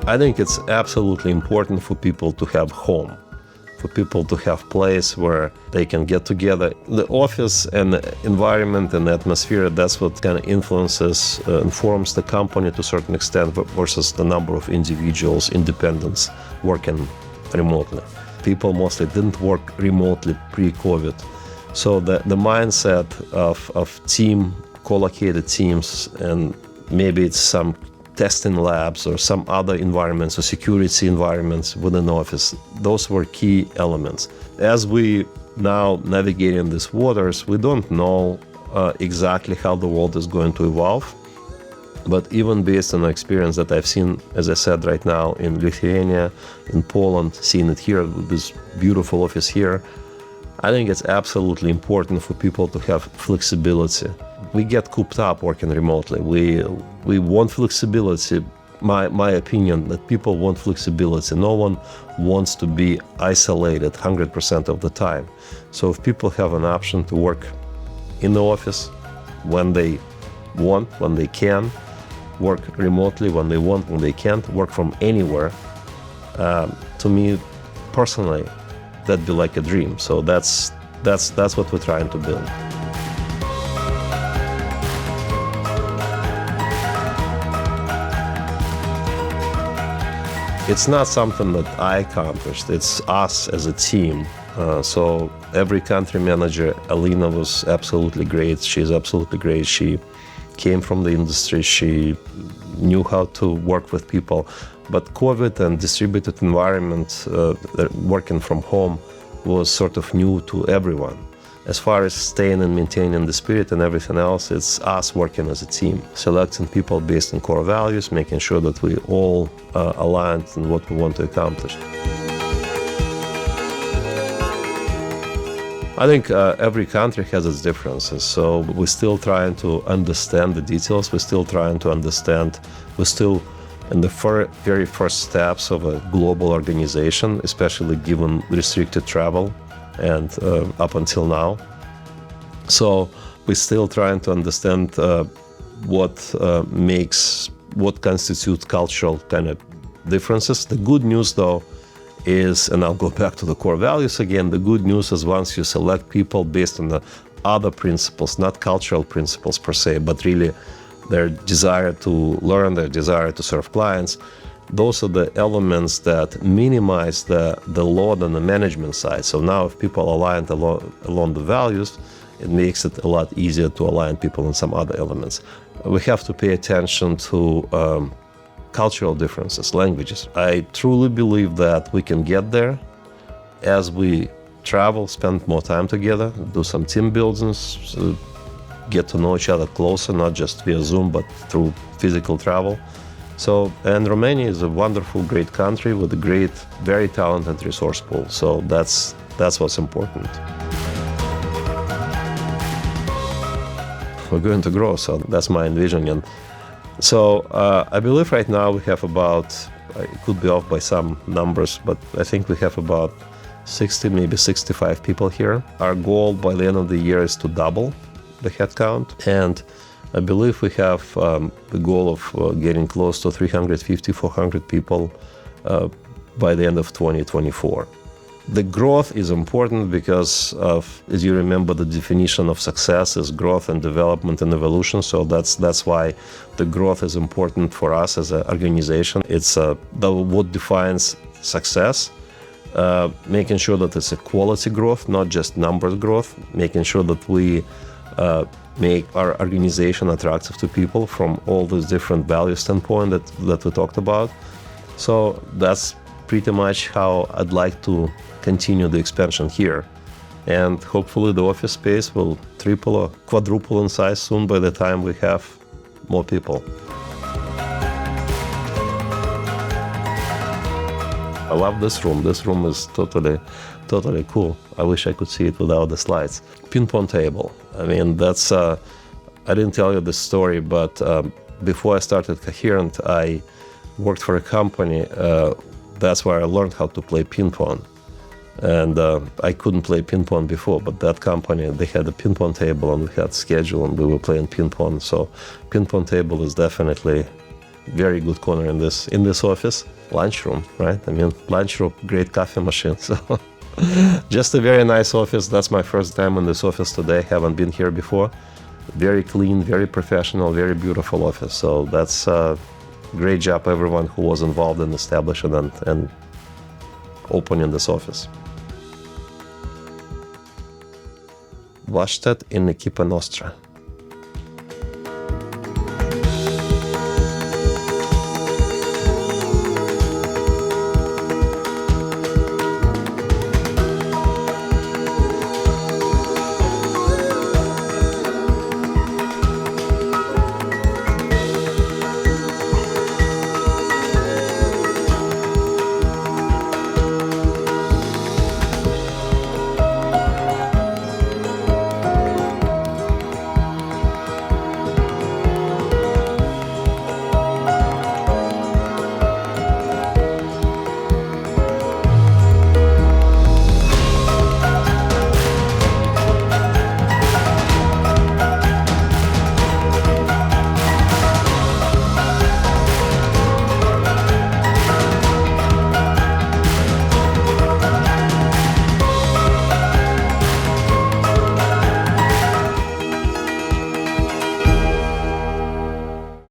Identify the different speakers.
Speaker 1: I think it's absolutely important for people to have home, for people to have place where they can get together. The office and the environment and the atmosphere, that's what kind of influences, informs the company to a certain extent versus the number of individuals, independents working remotely. People mostly didn't work remotely pre-COVID. So the mindset of team, co-located teams, and maybe it's some testing labs or some other environments or security environments within the office, those were key elements. As we now navigate in these waters, we don't know exactly how the world is going to evolve. But even based on the experience that I've seen, as I said, right now in Lithuania, in Poland, seeing it here, with this beautiful office here, I think it's absolutely important for people to have flexibility. We get cooped up working remotely. We want flexibility. My opinion that people want flexibility. No one wants to be isolated 100% of the time. So if people have an option to work in the office when they want, when they can, work remotely when they want, when they can't, work from anywhere, to me personally, that'd be like a dream. So that's what we're trying to build. It's not something that I accomplished, it's us as a team. So every country manager, Alina was absolutely great. She's absolutely great. She came from the industry. She knew how to work with people. But COVID and distributed environment, working from home, was sort of new to everyone. As far as staying and maintaining the spirit and everything else, it's us working as a team, selecting people based on core values, making sure that we all aligned in what we want to accomplish. I think every country has its differences, so we're still trying to understand the details, we're still trying to understand, we're still in the very first steps of a global organization, especially given restricted travel and up until now. So we're still trying to understand what constitutes cultural kind of differences. The good news though is, and I'll go back to the core values again, the good news is once you select people based on the other principles, not cultural principles per se, but really their desire to learn, their desire to serve clients, those are the elements that minimize the load on the management side. So now if people align along the values, it makes it a lot easier to align people on some other elements. We have to pay attention to cultural differences, languages. I truly believe that we can get there as we travel, spend more time together, do some team buildings, get to know each other closer, not just via Zoom, but through physical travel. So, and Romania is a wonderful, great country with a great, very talented resource pool. So that's what's important. We're going to grow, so that's my envisioning. So I believe right now we have about, it could be off by some numbers, but I think we have about 60, maybe 65 people here. Our goal by the end of the year is to double the headcount, and I believe we have the goal of getting close to 350, 400 people by the end of 2024. The growth is important because of, as you remember, the definition of success is growth and development and evolution. So that's why the growth is important for us as an organization. It's what defines success, making sure that it's a quality growth, not just numbers growth, making sure that we make our organization attractive to people from all those different value standpoint that we talked about. So that's pretty much how I'd like to continue the expansion here. And hopefully the office space will triple or quadruple in size soon by the time we have more people. I love this room. This room is totally cool. I wish I could see it without the slides. Ping pong table. I mean, that's, I didn't tell you this story, but before I started Coherent, I worked for a company. That's where I learned how to play ping pong. And I couldn't play ping pong before, but that company, they had a ping pong table and we had schedule and we were playing ping pong. So ping pong table is definitely very good corner in this office. Lunchroom, right? I mean, lunchroom, great coffee machine. So just a very nice office. That's my first time in this office today. Haven't been here before. Very clean, very professional, very beautiful office. So that's great job, everyone who was involved in establishing and opening this office. Warstedt in Equipa Nostra.